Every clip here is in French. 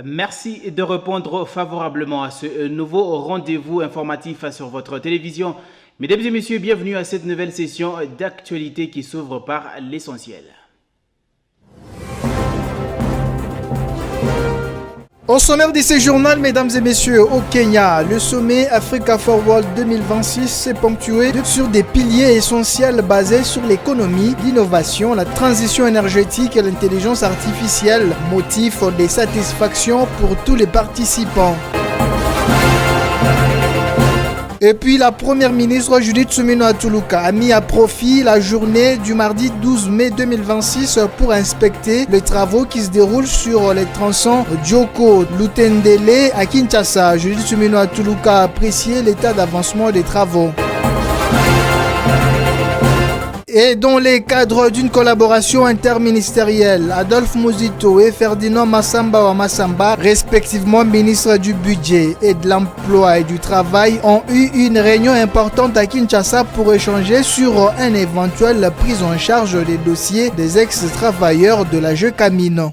Merci de répondre favorablement à ce nouveau rendez-vous informatif sur votre télévision. Mesdames et messieurs, bienvenue à cette nouvelle session d'actualité qui s'ouvre par l'essentiel. Au sommaire de ce journal, mesdames et messieurs, au Kenya, le sommet Africa Forward 2026 s'est ponctué sur des piliers essentiels basés sur l'économie, l'innovation, la transition énergétique et l'intelligence artificielle, motif de satisfaction pour tous les participants. Et puis la première ministre Judith Suminwa Tuluka a mis à profit la journée du mardi 12 mai 2026 pour inspecter les travaux qui se déroulent sur les tronçons Djoko Lutendele à Kinshasa. Judith Suminwa Tuluka a apprécié l'état d'avancement des travaux. Et dans les cadres d'une collaboration interministérielle, Adolphe Muzito et Ferdinand Massamba Wamassamba, respectivement ministres du Budget et de l'Emploi et du Travail, ont eu une réunion importante à Kinshasa pour échanger sur une éventuelle prise en charge des dossiers des ex-travailleurs de la Jeucamine.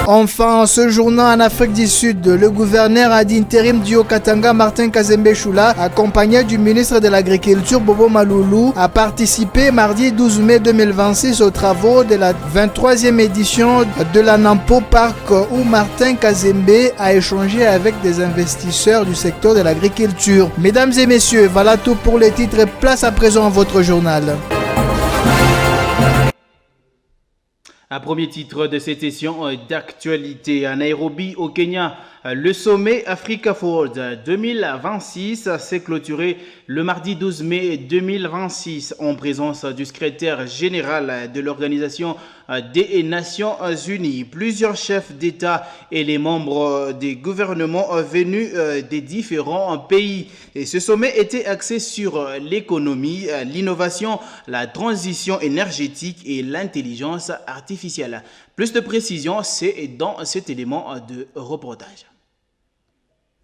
Enfin, ce journal en Afrique du Sud, le gouverneur ad intérim du Haut-Katanga, Martin Kazembe Choula, accompagné du ministre de l'Agriculture, Bobo Maloulou, a participé mardi 12 mai 2026 aux travaux de la 23e édition de la Nampo Park où Martin Kazembe a échangé avec des investisseurs du secteur de l'agriculture. Mesdames et messieurs, voilà tout pour les titres. Place à présent à votre journal. Un premier titre de cette session d'actualité à Nairobi, au Kenya. Le sommet Africa Forward 2026 s'est clôturé le mardi 12 mai 2026 en présence du secrétaire général de l'Organisation des Nations Unies. Plusieurs chefs d'État et les membres des gouvernements venus des différents pays. Et ce sommet était axé sur l'économie, l'innovation, la transition énergétique et l'intelligence artificielle. Plus de précision, c'est dans cet élément de reportage.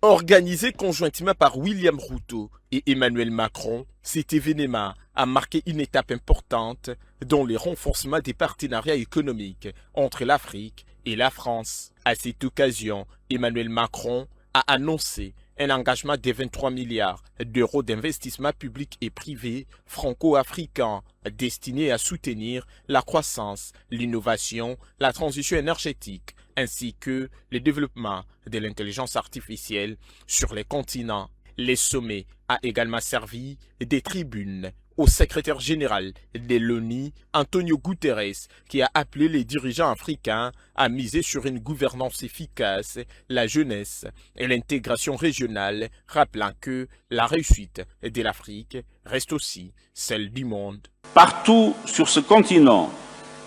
Organisé conjointement par William Ruto et Emmanuel Macron, cet événement a marqué une étape importante dans le renforcement des partenariats économiques entre l'Afrique et la France. À cette occasion, Emmanuel Macron a annoncé un engagement de 23 milliards d'euros d'investissement public et privé franco-africain destiné à soutenir la croissance, l'innovation, la transition énergétique ainsi que le développement de l'intelligence artificielle sur les continents. Le sommet a également servi de tribune au secrétaire général de l'ONU, Antonio Guterres, qui a appelé les dirigeants africains à miser sur une gouvernance efficace, la jeunesse et l'intégration régionale, rappelant que la réussite de l'Afrique reste aussi celle du monde. Partout sur ce continent,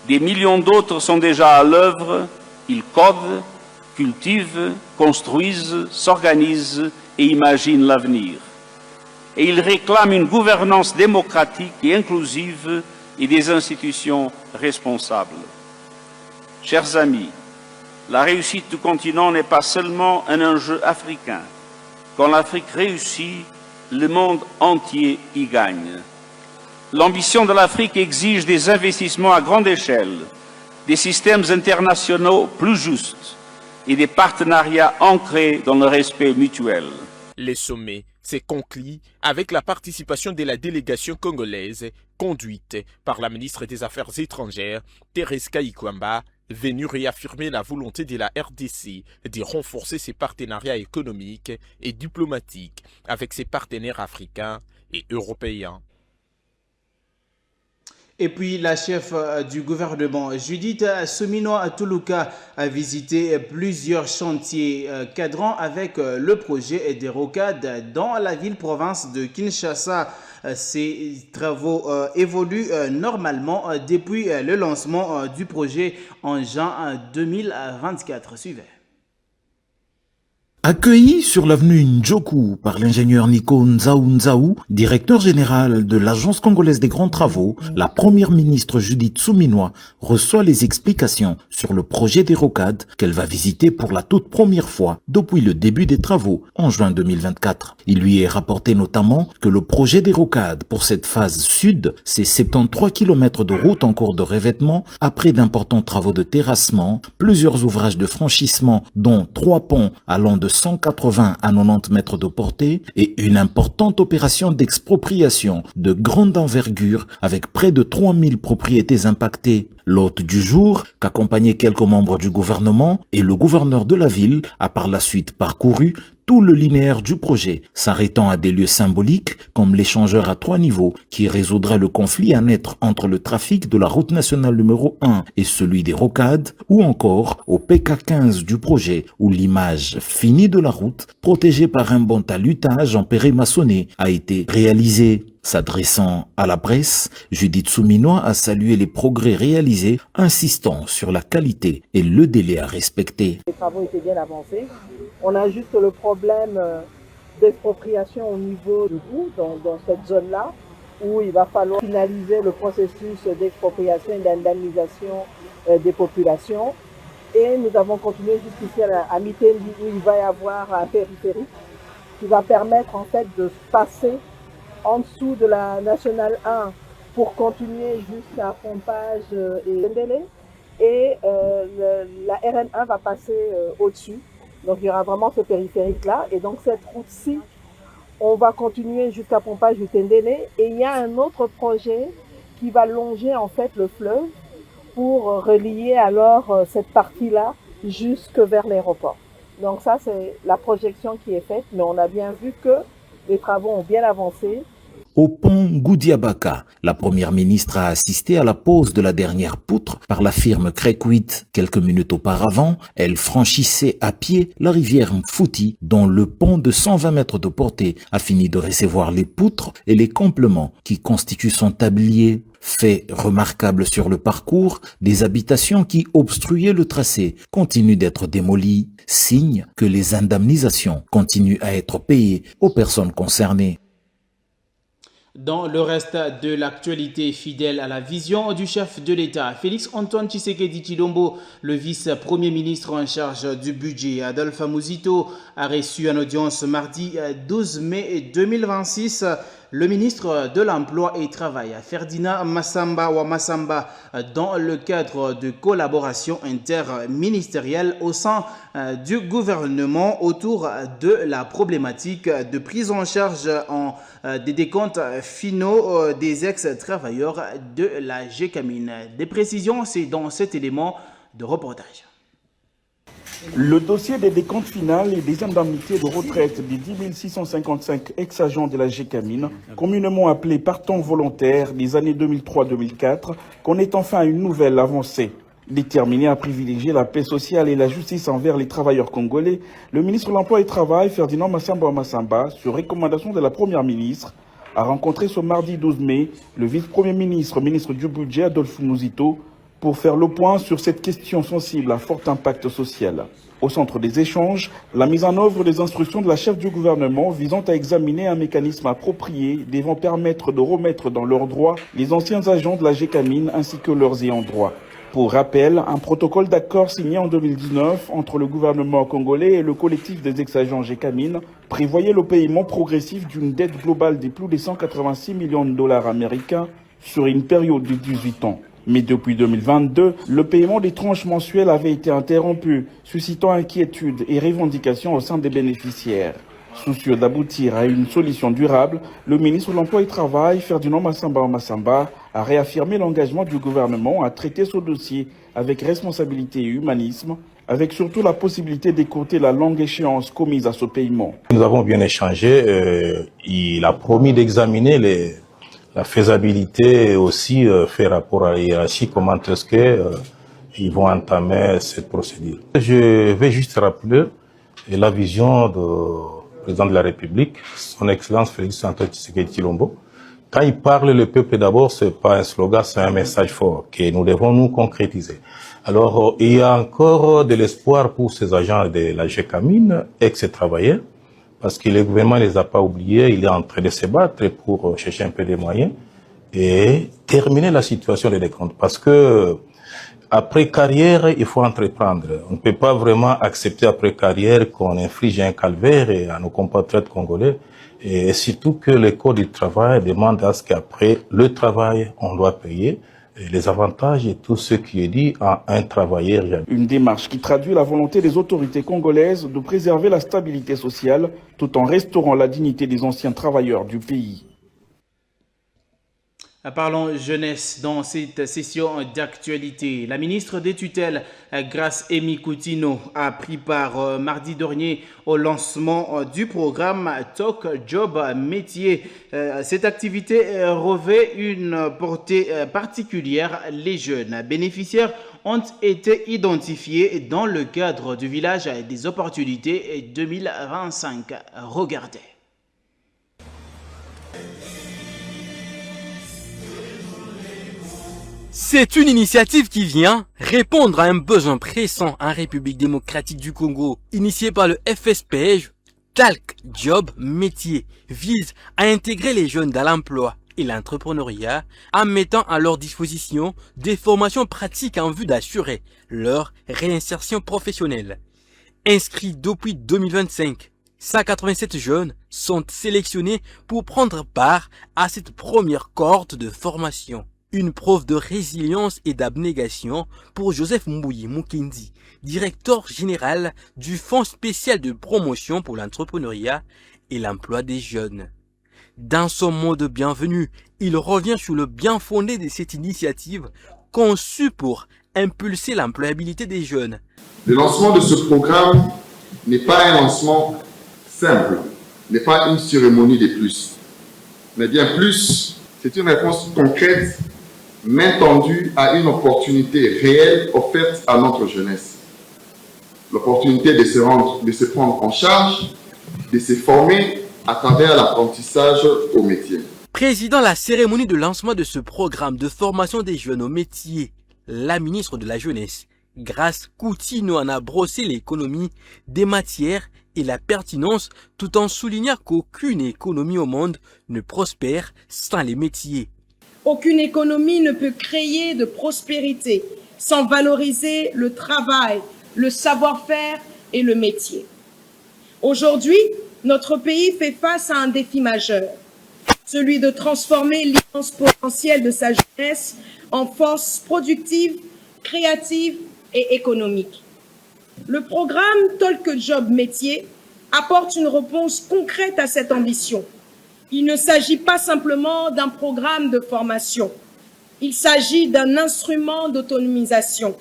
des millions d'autres sont déjà à l'œuvre. Ils codent, cultivent, construisent, s'organisent et imaginent l'avenir. Et ils réclament une gouvernance démocratique et inclusive et des institutions responsables. Chers amis, la réussite du continent n'est pas seulement un enjeu africain. Quand l'Afrique réussit, le monde entier y gagne. L'ambition de l'Afrique exige des investissements à grande échelle, des systèmes internationaux plus justes et des partenariats ancrés dans le respect mutuel. Les sommets s'est conclu avec la participation de la délégation congolaise conduite par la ministre des Affaires étrangères, Thérèse Kayikwamba, venue réaffirmer la volonté de la RDC de renforcer ses partenariats économiques et diplomatiques avec ses partenaires africains et européens. Et puis la chef du gouvernement, Judith Suminwa Tuluka, a visité plusieurs chantiers cadrant avec le projet des rocades dans la ville-province de Kinshasa. Ces travaux évoluent normalement depuis le lancement du projet en juin 2024. Suivez. Accueilli sur l'avenue Ndjoku par l'ingénieur Nico Nzaou, directeur général de l'Agence congolaise des grands travaux, la première ministre Judith Suminwa reçoit les explications sur le projet des rocades qu'elle va visiter pour la toute première fois depuis le début des travaux en juin 2024. Il lui est rapporté notamment que le projet des rocades pour cette phase sud, c'est 73 km de route en cours de revêtement après d'importants travaux de terrassement, plusieurs ouvrages de franchissement dont 3 ponts allant de 180 à 90 mètres de portée et une importante opération d'expropriation de grande envergure avec près de 3000 propriétés impactées. L'hôte du jour, qu'accompagnaient quelques membres du gouvernement et le gouverneur de la ville, a par la suite parcouru tout le linéaire du projet, s'arrêtant à des lieux symboliques comme l'échangeur à 3 niveaux qui résoudra le conflit à naître entre le trafic de la route nationale numéro 1 et celui des rocades, ou encore au PK15 du projet où l'image finie de la route, protégée par un bon talutage en péré maçonné, a été réalisée. S'adressant à la presse, Judith Suminwa a salué les progrès réalisés, insistant sur la qualité et le délai à respecter. Les travaux étaient bien avancés. On a juste le problème d'expropriation au niveau du bout, dans cette zone-là, où il va falloir finaliser le processus d'expropriation et d'indemnisation des populations. Et nous avons continué jusqu'ici à Mitendi, où il va y avoir un périphérique qui va permettre en fait de passer en dessous de la Nationale 1 pour continuer jusqu'à Pompage et Ndélé. Et la RN1 va passer au-dessus. Donc il y aura vraiment ce périphérique-là. Et donc cette route-ci, on va continuer jusqu'à Pompage et Ndélé. Et il y a un autre projet qui va longer en fait le fleuve pour relier alors cette partie-là jusque vers l'aéroport. Donc ça, c'est la projection qui est faite. Mais on a bien vu que les travaux ont bien avancé. Au pont Goudiabaka, la première ministre a assisté à la pose de la dernière poutre par la firme Crekwit. Quelques minutes auparavant, elle franchissait à pied la rivière Mfouti, dont le pont de 120 mètres de portée a fini de recevoir les poutres et les compléments qui constituent son tablier. Fait remarquable sur le parcours, des habitations qui obstruaient le tracé continuent d'être démolies, signe que les indemnisations continuent à être payées aux personnes concernées. Dans le reste de l'actualité, fidèle à la vision du chef de l'État, Félix-Antoine Tshisekedi Tshilombo, le vice-premier ministre en charge du budget, Adolphe Muzito, a reçu en audience mardi 12 mai 2026 le ministre de l'Emploi et Travail, Ferdinand Massamba, dans le cadre de collaboration interministérielle au sein du gouvernement autour de la problématique de prise en charge des décomptes finaux des ex-travailleurs de la GECAMIN. Des précisions, c'est dans cet élément de reportage. Le dossier des décomptes finales et des indemnités de retraite des 10 655 ex-agents de la GECAMIN, communément appelés partants volontaires des années 2003-2004, connaît enfin une nouvelle avancée. Déterminé à privilégier la paix sociale et la justice envers les travailleurs congolais, le ministre de l'Emploi et du Travail, Ferdinand Massamba, sur recommandation de la Première ministre, a rencontré ce mardi 12 mai le vice-premier ministre, ministre du Budget, Adolphe Muzito, pour faire le point sur cette question sensible à fort impact social. Au centre des échanges, la mise en œuvre des instructions de la chef du gouvernement visant à examiner un mécanisme approprié devant permettre de remettre dans leurs droits les anciens agents de la GECAMIN ainsi que leurs ayants droit. Pour rappel, un protocole d'accord signé en 2019 entre le gouvernement congolais et le collectif des ex-agents GECAMIN prévoyait le paiement progressif d'une dette globale de plus de 186 millions de dollars américains sur une période de 18 ans. Mais depuis 2022, le paiement des tranches mensuelles avait été interrompu, suscitant inquiétude et revendications au sein des bénéficiaires. Soucieux d'aboutir à une solution durable, le ministre de l'Emploi et du Travail, Ferdinand Massamba, a réaffirmé l'engagement du gouvernement à traiter ce dossier avec responsabilité et humanisme, avec surtout la possibilité d'écourter la longue échéance commise à ce paiement. Nous avons bien échangé, il a promis d'examiner la faisabilité et aussi fait rapport à la hiérarchie, comment est-ce qu'ils vont entamer cette procédure. Je vais juste rappeler la vision du président de la République, son Excellence Félix-Antoine Tshisekedi Tshilombo, Quand il parle le peuple d'abord, c'est pas un slogan, c'est un message fort que nous devons nous concrétiser. Alors, il y a encore de l'espoir pour ces agents de la GECAMIN, ex-travailleurs, parce que le gouvernement ne les a pas oubliés, il est en train de se battre pour chercher un peu de moyens et terminer la situation des décomptes. Parce que après carrière, il faut entreprendre. On ne peut pas vraiment accepter après carrière qu'on inflige un calvaire à nos compatriotes congolais. Et surtout que le code du travail demande à ce qu'après le travail, on doit payer les avantages et tout ce qui est dit à un travailleur. Une démarche qui traduit la volonté des autorités congolaises de préserver la stabilité sociale tout en restaurant la dignité des anciens travailleurs du pays. Parlons jeunesse dans cette session d'actualité. La ministre des tutelles, Grace Amy Coutinho, a pris part mardi dernier au lancement du programme Talk Job Métier. Cette activité revêt une portée particulière. Les jeunes bénéficiaires ont été identifiés dans le cadre du village des opportunités 2025. Regardez. C'est une initiative qui vient répondre à un besoin pressant en République démocratique du Congo. Initié par le FSPJ, Talk Job Métier vise à intégrer les jeunes dans l'emploi et l'entrepreneuriat en mettant à leur disposition des formations pratiques en vue d'assurer leur réinsertion professionnelle. Inscrits depuis 2025, 187 jeunes sont sélectionnés pour prendre part à cette première cohorte de formation. Une preuve de résilience et d'abnégation pour Joseph Mbouyi Mukendi, directeur général du Fonds spécial de promotion pour l'entrepreneuriat et l'emploi des jeunes. Dans son mot de bienvenue, il revient sur le bien fondé de cette initiative conçue pour impulser l'employabilité des jeunes. Le lancement de ce programme n'est pas un lancement simple, n'est pas une cérémonie de plus, mais bien plus, c'est une réponse concrète, main tendue à une opportunité réelle offerte à notre jeunesse. L'opportunité de se prendre en charge, de se former à travers l'apprentissage au métier. Présidant la cérémonie de lancement de ce programme de formation des jeunes au métier, la ministre de la Jeunesse, Grace Coutinho, en a brossé l'économie des matières et la pertinence tout en soulignant qu'aucune économie au monde ne prospère sans les métiers. Aucune économie ne peut créer de prospérité sans valoriser le travail, le savoir-faire et le métier. Aujourd'hui, notre pays fait face à un défi majeur, celui de transformer l'immense potentiel de sa jeunesse en force productive, créative et économique. Le programme Talk Job Métier apporte une réponse concrète à cette ambition. Il ne s'agit pas simplement d'un programme de formation. Il s'agit d'un instrument d'autonomisation,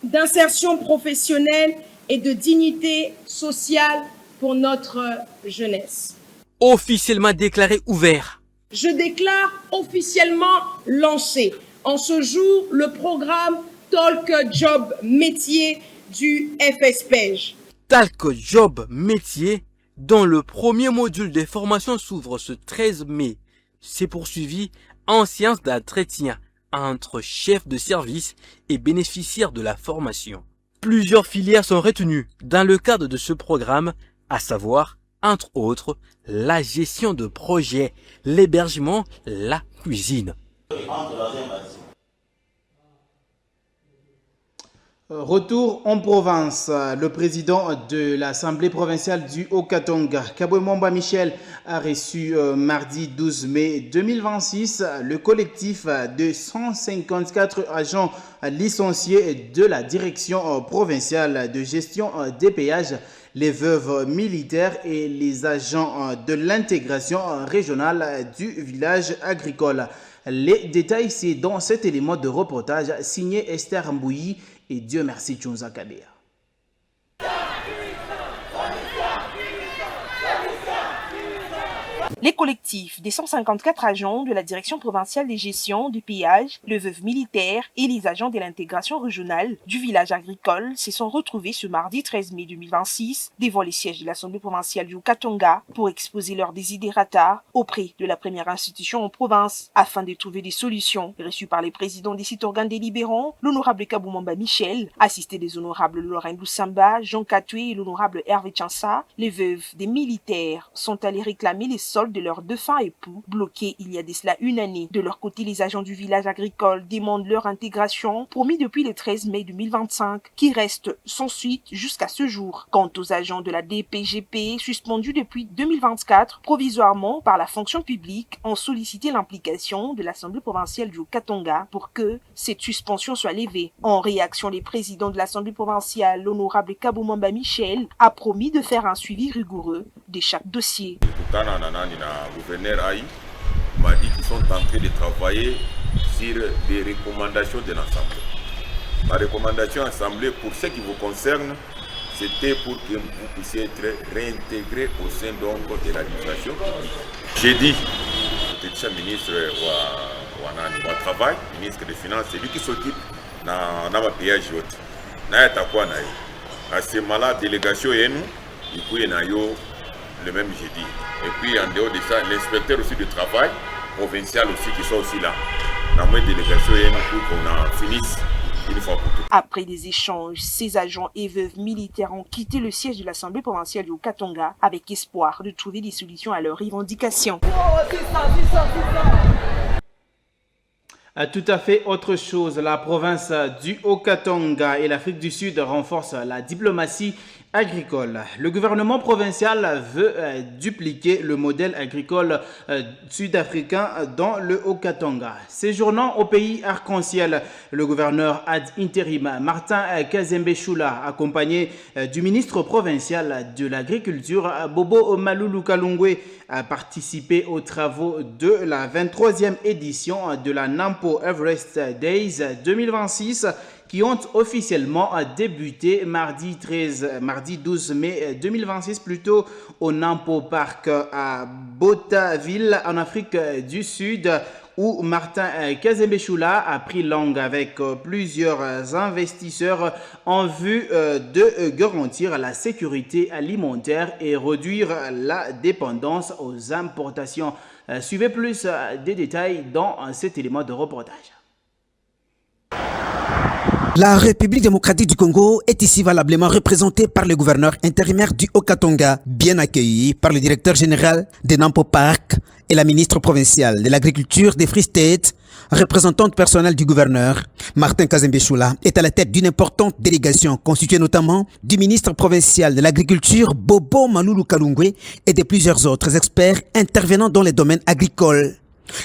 d'insertion professionnelle et de dignité sociale pour notre jeunesse. Officiellement déclaré ouvert. Je déclare officiellement lancé en ce jour le programme Talk Job Métier du FSPJ. Talk Job Métier, dont le premier module des formations s'ouvre ce 13 mai, s'est poursuivi en séance d'entretien entre chefs de service et bénéficiaires de la formation. Plusieurs filières sont retenues dans le cadre de ce programme, à savoir, entre autres, la gestion de projets, l'hébergement, la cuisine. Retour en province, le président de l'Assemblée provinciale du Haut-Katanga, Kabouemomba Michel, a reçu mardi 12 mai 2026 le collectif de 154 agents licenciés de la direction provinciale de gestion des péages, les veuves militaires et les agents de l'intégration régionale du village agricole. Les détails, c'est dans cet élément de reportage signé Esther Mbouyi et Dieu merci Tchunza Kabea. Les collectifs des 154 agents de la Direction provinciale des gestions du péage, le veuve militaire et les agents de l'intégration régionale du village agricole se sont retrouvés ce mardi 13 mai 2026 devant les sièges de l'Assemblée provinciale du Haut-Katanga pour exposer leurs desiderata auprès de la première institution en province afin de trouver des solutions. Reçus par les présidents des sites organes délibérants, l'honorable Kaboumamba Michel, assisté des honorables Lorraine Loussamba, Jean Katoué et l'honorable Hervé Chansa, les veuves des militaires sont allés réclamer les soldes de leurs défunts époux, bloqués il y a de cela une année. De leur côté, les agents du village agricole demandent leur intégration, promis depuis le 13 mai 2025, qui reste sans suite jusqu'à ce jour. Quant aux agents de la DPGP, suspendus depuis 2024, provisoirement par la fonction publique, ont sollicité l'implication de l'Assemblée provinciale du Haut-Katanga pour que cette suspension soit levée. En réaction, les présidents de l'Assemblée provinciale, l'honorable Kaboumamba Michel, a promis de faire un suivi rigoureux de chaque dossier. Le gouverneur Aïe m'a dit qu'ils sont en train de travailler sur des recommandations de l'Assemblée. Ma recommandation à l'Assemblée, pour ce qui vous concerne, c'était pour que vous puissiez être réintégré au sein donc de l'administration. J'ai dit au ministre du Travail, ministre des Finances, c'est lui qui s'occupe de ma péage. À ce moment-là, la délégation est nous, il y a le même jeudi. Et puis en dehors de ça, l'inspecteur aussi du travail, provincial aussi, qui sont aussi là. La moindre délégation est nous pour qu'on en finisse une fois pour toutes. Après des échanges, ces agents et veuves militaires ont quitté le siège de l'Assemblée provinciale du Haut-Katanga avec espoir de trouver des solutions à leurs revendications. Tout à fait autre chose. La province du Haut-Katanga et l'Afrique du Sud renforcent la diplomatie agricole. Le gouvernement provincial veut dupliquer le modèle agricole sud-africain dans le Haut-Katanga. Séjournant au pays arc-en-ciel, le gouverneur ad intérim Martin Kazembe Choula, accompagné du ministre provincial de l'Agriculture Bobo Maloulou Kalungwe, a participé aux travaux de la 23e édition de la Nampo Everest Days 2026 qui ont officiellement débuté mardi 12 mai 2026 plutôt au Nampo Park à Botaville en Afrique du Sud où Martin Kazembe Choula a pris langue avec plusieurs investisseurs en vue de garantir la sécurité alimentaire et réduire la dépendance aux importations. Suivez plus des détails dans cet élément de reportage. La République démocratique du Congo est ici valablement représentée par le gouverneur intérimaire du Haut-Katanga, bien accueilli par le directeur général de Nampo Park et la ministre provinciale de l'Agriculture des Free State, représentante personnelle du gouverneur. Martin Kazembe Choula est à la tête d'une importante délégation constituée notamment du ministre provincial de l'Agriculture, Bobo Maloulou Kalungwe, et de plusieurs autres experts intervenant dans les domaines agricoles.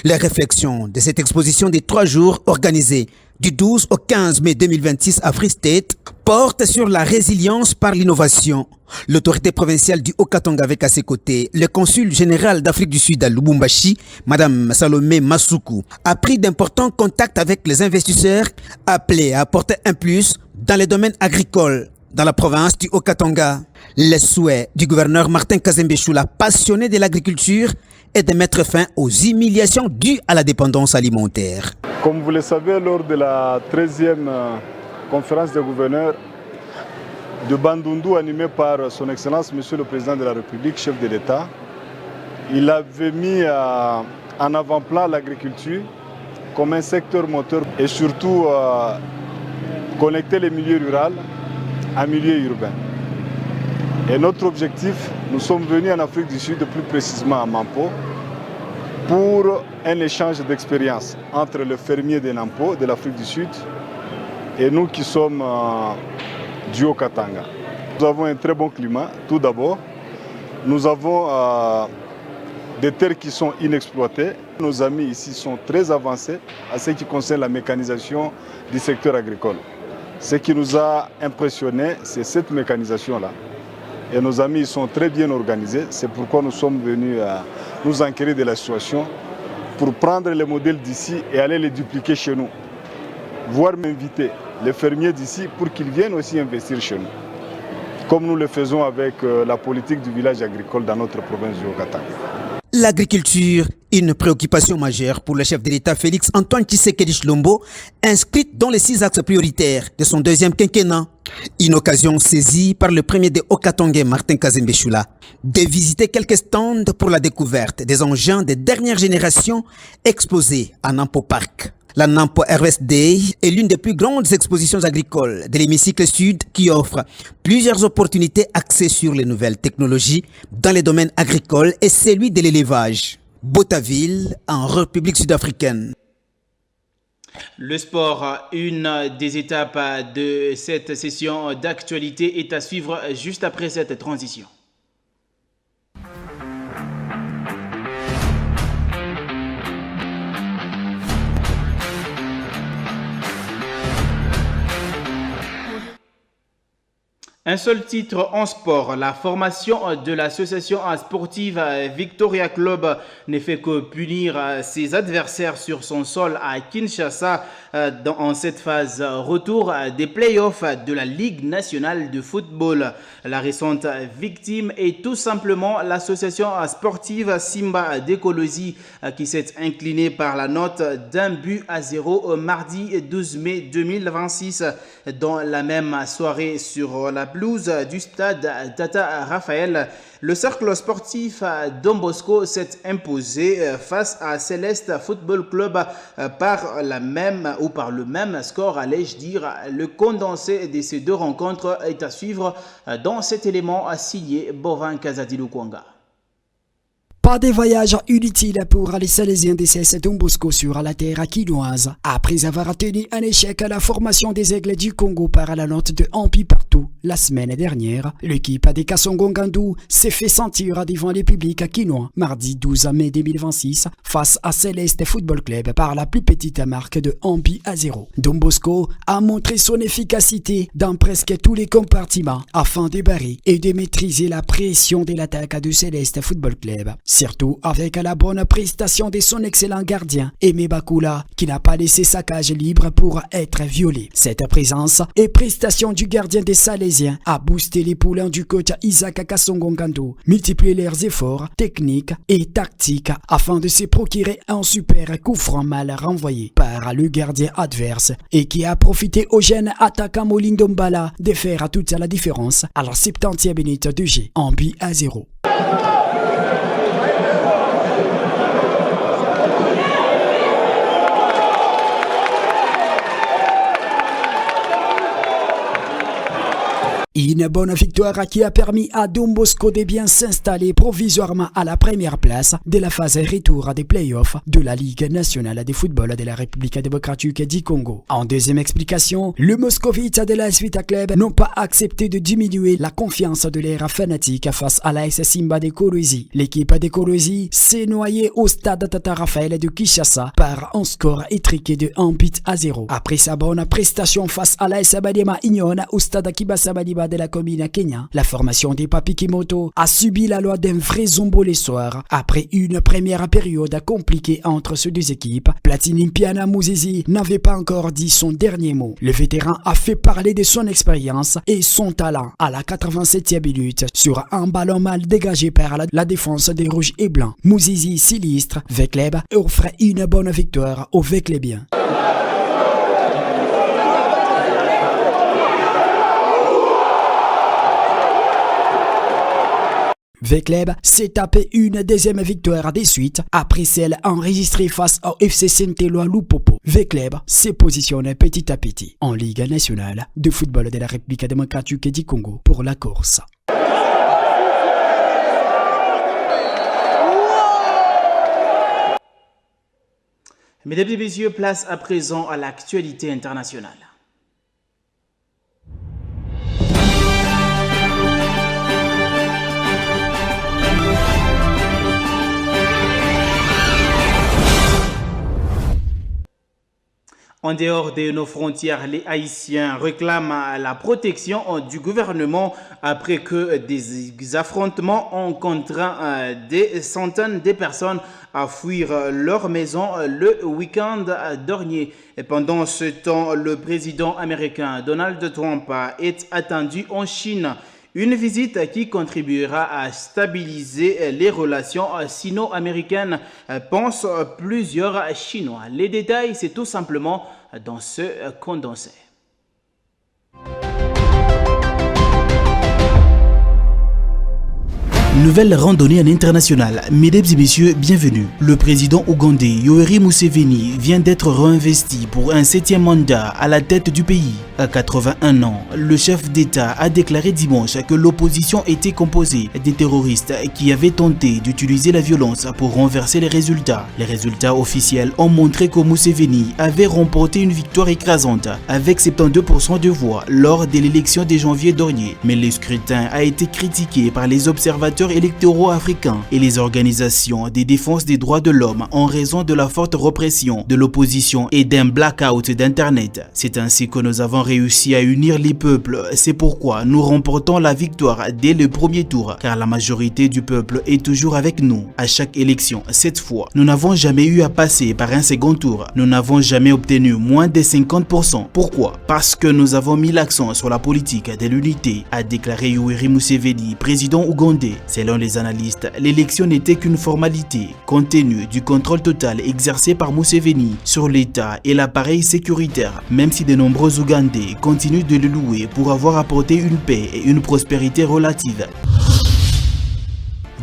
Les réflexions de cette exposition des 3 jours organisée du 12 au 15 mai 2026 à Free State porte sur la résilience par l'innovation. L'autorité provinciale du Haut-Katanga avec à ses côtés le consul général d'Afrique du Sud à Lubumbashi, Madame Salomé Masuku, a pris d'importants contacts avec les investisseurs appelés à apporter un plus dans les domaines agricoles dans la province du Haut-Katanga. Le souhait du gouverneur Martin Kazembe Choula, passionné de l'agriculture, est de mettre fin aux humiliations dues à la dépendance alimentaire. Comme vous le savez, lors de la 13e conférence des gouverneurs de Bandundu, animée par son Excellence, Monsieur le Président de la République, chef de l'État, il avait mis en avant-plan l'agriculture comme un secteur moteur et surtout connecter les milieux ruraux à milieu urbain. Et notre objectif, nous sommes venus en Afrique du Sud, plus précisément à Nampo, pour un échange d'expériences entre le fermier de Nampo, de l'Afrique du Sud, et nous qui sommes du Haut-Katanga. Nous avons un très bon climat, tout d'abord. Nous avons des terres qui sont inexploitées. Nos amis ici sont très avancés à ce qui concerne la mécanisation du secteur agricole. Ce qui nous a impressionnés, c'est cette mécanisation-là. Et nos amis sont très bien organisés. C'est pourquoi nous sommes venus nous enquérir de la situation pour prendre les modèles d'ici et aller les dupliquer chez nous. Voire m'inviter les fermiers d'ici pour qu'ils viennent aussi investir chez nous. Comme nous le faisons avec la politique du village agricole dans notre province du Haut-Katanga. L'agriculture, une préoccupation majeure pour le chef de l'État Félix Antoine Tshisekedi Tshilombo, inscrite dans les 6 axes prioritaires de son deuxième quinquennat. Une occasion saisie par le premier des Haut-Katanga, Martin Kazembe Choula, de visiter quelques stands pour la découverte des engins de dernière génération exposés à Nampo Park. La Nampo Harvest Day est l'une des plus grandes expositions agricoles de l'hémicycle sud qui offre plusieurs opportunités axées sur les nouvelles technologies dans les domaines agricoles et celui de l'élevage. Botaville, en République sud-africaine. Le sport, une des étapes de cette session d'actualité, est à suivre juste après cette transition. Un seul titre en sport, la formation de l'association sportive Victoria Club ne fait que punir ses adversaires sur son sol à Kinshasa en cette phase retour des playoffs de la Ligue nationale de football. La récente victime est tout simplement l'association sportive Simba d'Écologie qui s'est inclinée par la note d'1-0 mardi 12 mai 2026 dans la même soirée sur la pelouse du stade Tata Raphaël. Le cercle sportif Don Bosco s'est imposé face à Céleste Football Club par le même score, allais-je dire. Le condensé de ces deux rencontres est à suivre dans cet élément signé Bovin Kazadilou Kwanga. Pas de voyage inutile pour les Salésiens des CS Don Bosco sur la terre quinoise. Après avoir tenu un échec à la formation des Aigles du Congo par la note de Ampi partout la semaine dernière, l'équipe des Kasongo Ngandou s'est fait sentir devant le public quinois mardi 12 mai 2026 face à Céleste Football Club par la plus petite marque de Ampi à 0. Don Bosco a montré son efficacité dans presque tous les compartiments afin de barrer et de maîtriser la pression de l'attaque de Céleste Football Club. Surtout avec la bonne prestation de son excellent gardien, Aimé Bakula, qui n'a pas laissé sa cage libre pour être violé. Cette présence et prestation du gardien des Salésiens a boosté les poulains du coach Isaac Kasongo Ngandou, multiplié leurs efforts techniques et tactiques afin de se procurer un super coup franc mal renvoyé par le gardien adverse et qui a profité au jeune attaquant Molindo Mbala de faire toute la différence à la 70e minute de jeu, en but à 0. Une bonne victoire qui a permis à Don Bosco de bien s'installer provisoirement à la première place de la phase retour des playoffs de la Ligue nationale de football de la République démocratique du Congo. En deuxième explication, le Moscovite de l'AS Vita Club n'ont pas accepté de diminuer la confiance de l'ère fanatique face à l'AS Simba d'Écologie. L'équipe d'Écologie s'est noyée au stade Tata Raphaël de Kinshasa par un score étriqué de 1-0. Après sa bonne prestation face à l'AS Badiama Ignon au stade Kibasa Badiba de la commune Kenya, la formation des Papi Kimoto a subi la loi d'un vrai zombo les soirs. Après une première période compliquée entre ces deux équipes, Platini Mpiana Mouzizi n'avait pas encore dit son dernier mot. Le vétéran a fait parler de son expérience et son talent à la 87e minute sur un ballon mal dégagé par la défense des Rouges et Blancs. Mouzizi sinistre, Vecleb offre une bonne victoire aux Veclebiens. Vecleb s'est tapé une deuxième victoire des suites après celle enregistrée face au FC Saint-Éloi Lupopo. Vecleb se positionne petit à petit en Ligue nationale de football de la République démocratique du Congo pour la course. Mesdames et messieurs, place à présent à l'actualité internationale. En dehors de nos frontières, les Haïtiens réclament la protection du gouvernement après que des affrontements ont contraint des centaines de personnes à fuir leur maison le week-end dernier. Et pendant ce temps, le président américain Donald Trump est attendu en Chine. Une visite qui contribuera à stabiliser les relations sino-américaines, pensent plusieurs Chinois. Les détails, c'est tout simplement dans ce condensé. Nouvelle randonnée à l'international. Mesdames et messieurs, bienvenue. Le président ougandais Yoweri Museveni vient d'être réinvesti pour un 7e mandat à la tête du pays. À 81 ans, le chef d'État a déclaré dimanche que l'opposition était composée des terroristes qui avaient tenté d'utiliser la violence pour renverser les résultats. Les résultats officiels ont montré que Museveni avait remporté une victoire écrasante avec 72% de voix lors de l'élection de janvier dernier. Mais le scrutin a été critiqué par les observateurs électoraux africains et les organisations de défense des droits de l'homme en raison de la forte répression de l'opposition et d'un blackout d'internet. C'est ainsi que nous avons réussi à unir les peuples. C'est pourquoi nous remportons la victoire dès le premier tour, car la majorité du peuple est toujours avec nous. À chaque élection, cette fois, nous n'avons jamais eu à passer par un second tour. Nous n'avons jamais obtenu moins de 50%. Pourquoi? Parce que nous avons mis l'accent sur la politique de l'unité, a déclaré Yoweri Museveni, président ougandais. Selon les analystes, l'élection n'était qu'une formalité, compte tenu du contrôle total exercé par Museveni sur l'État et l'appareil sécuritaire, même si de nombreux Ougandais continuent de le louer pour avoir apporté une paix et une prospérité relative.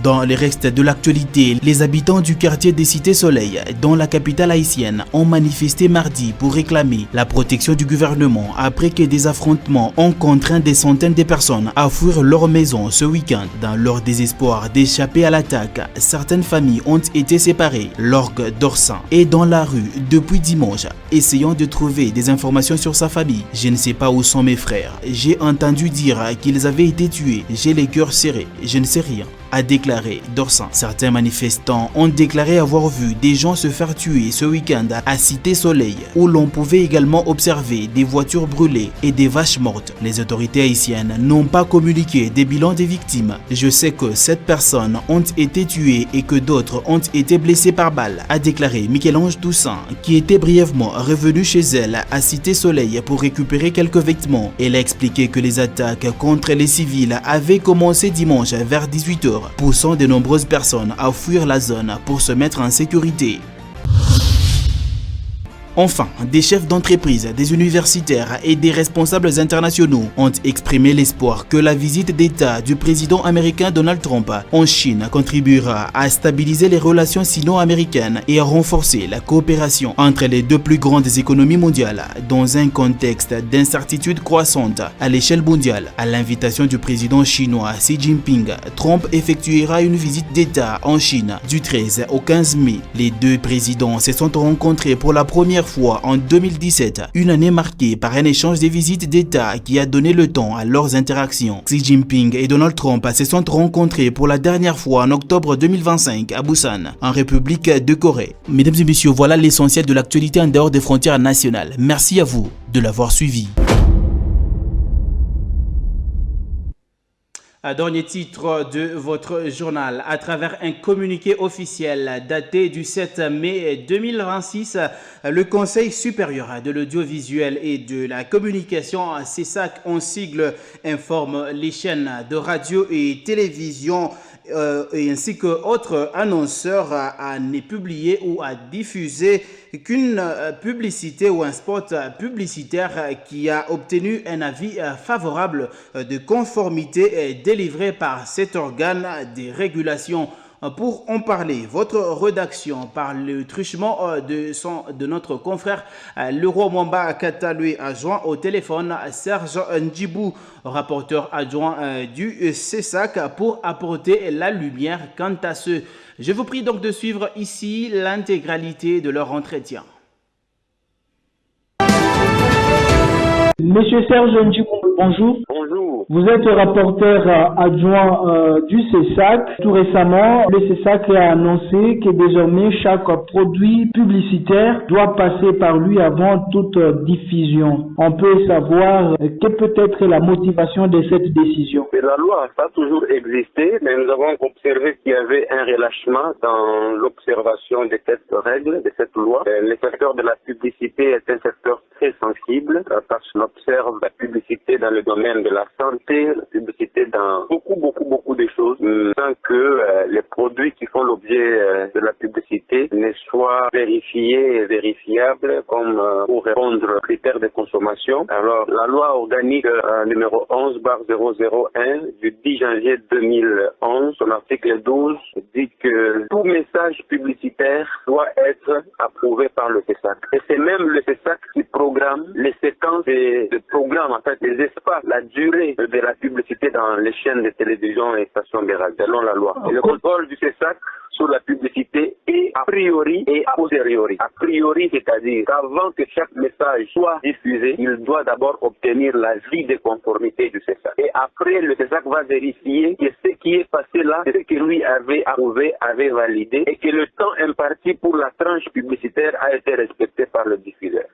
Dans le reste de l'actualité, les habitants du quartier des Cités Soleil, dans la capitale haïtienne, ont manifesté mardi pour réclamer la protection du gouvernement après que des affrontements ont contraint des centaines de personnes à fuir leur maison ce week-end. Dans leur désespoir d'échapper à l'attaque, certaines familles ont été séparées. L'orgue d'Orsan est dans la rue depuis dimanche, essayant de trouver des informations sur sa famille. Je ne sais pas où sont mes frères. J'ai entendu dire qu'ils avaient été tués. J'ai les cœurs serrés. Je ne sais rien, a déclaré Dorsan. Certains manifestants ont déclaré avoir vu des gens se faire tuer ce week-end à Cité Soleil, où l'on pouvait également observer des voitures brûlées et des vaches mortes. Les autorités haïtiennes n'ont pas communiqué des bilans des victimes. Je sais que 7 personnes ont été tuées et que d'autres ont été blessées par balle, a déclaré Michel-Ange Toussaint, qui était brièvement revenu chez elle à Cité Soleil pour récupérer quelques vêtements. Elle a expliqué que les attaques contre les civils avaient commencé dimanche vers 18h. Poussant de nombreuses personnes à fuir la zone pour se mettre en sécurité. Enfin, des chefs d'entreprise, des universitaires et des responsables internationaux ont exprimé l'espoir que la visite d'État du président américain Donald Trump en Chine contribuera à stabiliser les relations sino-américaines et à renforcer la coopération entre les deux plus grandes économies mondiales dans un contexte d'incertitude croissante à l'échelle mondiale. À l'invitation du président chinois Xi Jinping, Trump effectuera une visite d'État en Chine du 13 au 15 mai. Les deux présidents se sont rencontrés pour la première fois en 2017, une année marquée par un échange de visites d'État qui a donné le ton à leurs interactions. Xi Jinping et Donald Trump se sont rencontrés pour la dernière fois en octobre 2025 à Busan, en République de Corée. Mesdames et messieurs, voilà l'essentiel de l'actualité en dehors des frontières nationales. Merci à vous de l'avoir suivi. Dernier titre de votre journal. À travers un communiqué officiel daté du 7 mai 2026, le Conseil supérieur de l'audiovisuel et de la communication, CESAC en sigle, informe les chaînes de radio et télévision ainsi que autres annonceurs à ne publier ou à diffuser qu'une publicité ou un spot publicitaire qui a obtenu un avis favorable de conformité délivré par cet organe de régulation. Pour en parler, votre rédaction par le truchement de notre confrère Leroy Mwamba Katalui, adjoint au téléphone, Serge Ndjibou, rapporteur adjoint du CESAC, pour apporter la lumière quant à ce. Je vous prie donc de suivre ici l'intégralité de leur entretien. Monsieur Serge Ndjibou, bonjour. Bonjour. Vous êtes rapporteur adjoint du CESAC. Tout récemment, le CESAC a annoncé que désormais chaque produit publicitaire doit passer par lui avant toute diffusion. On peut savoir quelle peut être la motivation de cette décision. La loi n'a pas toujours existé, mais nous avons observé qu'il y avait un relâchement dans l'observation de cette règle, de cette loi. Le secteur de la publicité est un secteur très sensible parce qu'on observe la publicité dans le domaine de la santé, la publicité dans beaucoup de choses, sans que les produits qui font l'objet de la publicité ne soient vérifiés et vérifiables comme pour répondre aux critères de consommation. Alors, la loi organique numéro 11/001 du 10 janvier 2011, son article 12, dit que tout message publicitaire doit être approuvé par le CESAC. Et c'est même le CESAC qui programme les séquences de programmes, en fait, les espaces, la durée de la publicité dans les chaînes de télévision et stations de radio, selon la loi. Et le contrôle du CESAC sur la publicité est a priori et a posteriori. A priori, c'est-à-dire qu'avant que chaque message soit diffusé, il doit d'abord obtenir l'avis de conformité du CESAC. Et après, le CESAC va vérifier que ce qui est passé là, c'est ce que lui avait approuvé, avait validé, et que le temps imparti pour la tranche publicitaire a été respecté par le diffuseur.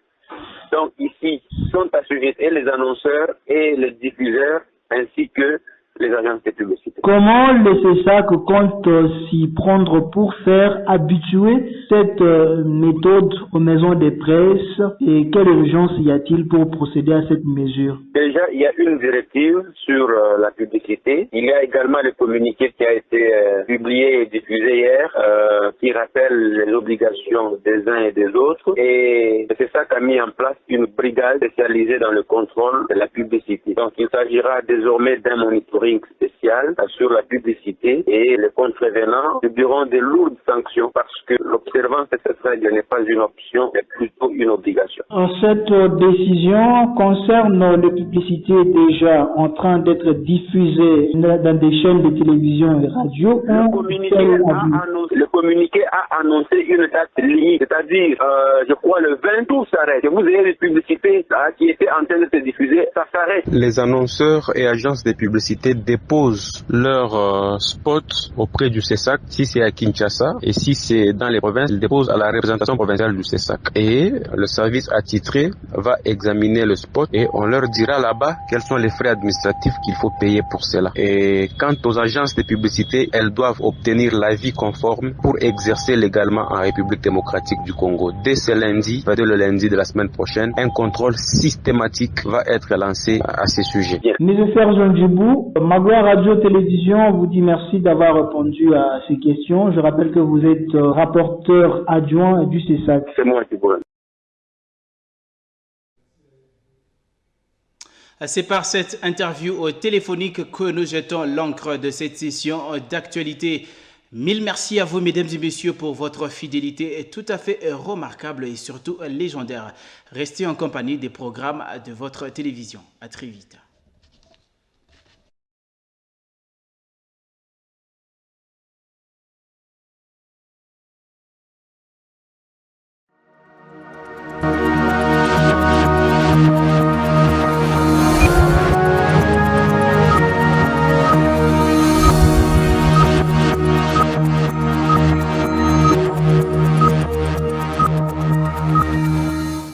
Donc ici, sont assujettis les annonceurs et les diffuseurs, ainsi que les agences de publicité. Comment le CESAC compte s'y prendre pour faire habituer cette méthode aux maisons de presse et quelle urgence y a-t-il pour procéder à cette mesure? Déjà, il y a une directive sur la publicité. Il y a également le communiqué qui a été publié et diffusé hier qui rappelle les obligations des uns et des autres. Et le CESAC a mis en place une brigade spécialisée dans le contrôle de la publicité. Donc, il s'agira désormais d'un monitoring spécial sur la publicité et les contrevenants subiront de lourdes sanctions parce que l'observance de cette règle n'est pas une option, mais plutôt une obligation. Cette décision concerne les publicités déjà en train d'être diffusées dans des chaînes de télévision et radio. Le communiqué a annoncé une date limite, c'est-à-dire, je crois, le 20 août s'arrête. Que vous ayez des publicités qui étaient en train de se diffuser, ça s'arrête. Les annonceurs et agences de publicité déposent leurs spots auprès du CESAC, si c'est à Kinshasa, et si c'est dans les provinces, ils déposent à la représentation provinciale du CESAC. Et le service attitré va examiner le spot et on leur dira là-bas quels sont les frais administratifs qu'il faut payer pour cela. Et quant aux agences de publicité, elles doivent obtenir l'avis conforme pour exercer légalement en République démocratique du Congo. Dès ce lundi, c'est-à-dire le lundi de la semaine prochaine, un contrôle systématique va être lancé à ces sujets. Nézéfer Jean-Djibou, Magua Radio-Télévision vous dit merci d'avoir répondu à ces questions. Je rappelle que vous êtes rapporteur adjoint du CESAC. C'est moi qui vous remercie. C'est par cette interview téléphonique que nous jetons l'encre de cette session d'actualité. Mille merci à vous, mesdames et messieurs, pour votre fidélité tout à fait remarquable et surtout légendaire. Restez en compagnie des programmes de votre télévision. À très vite.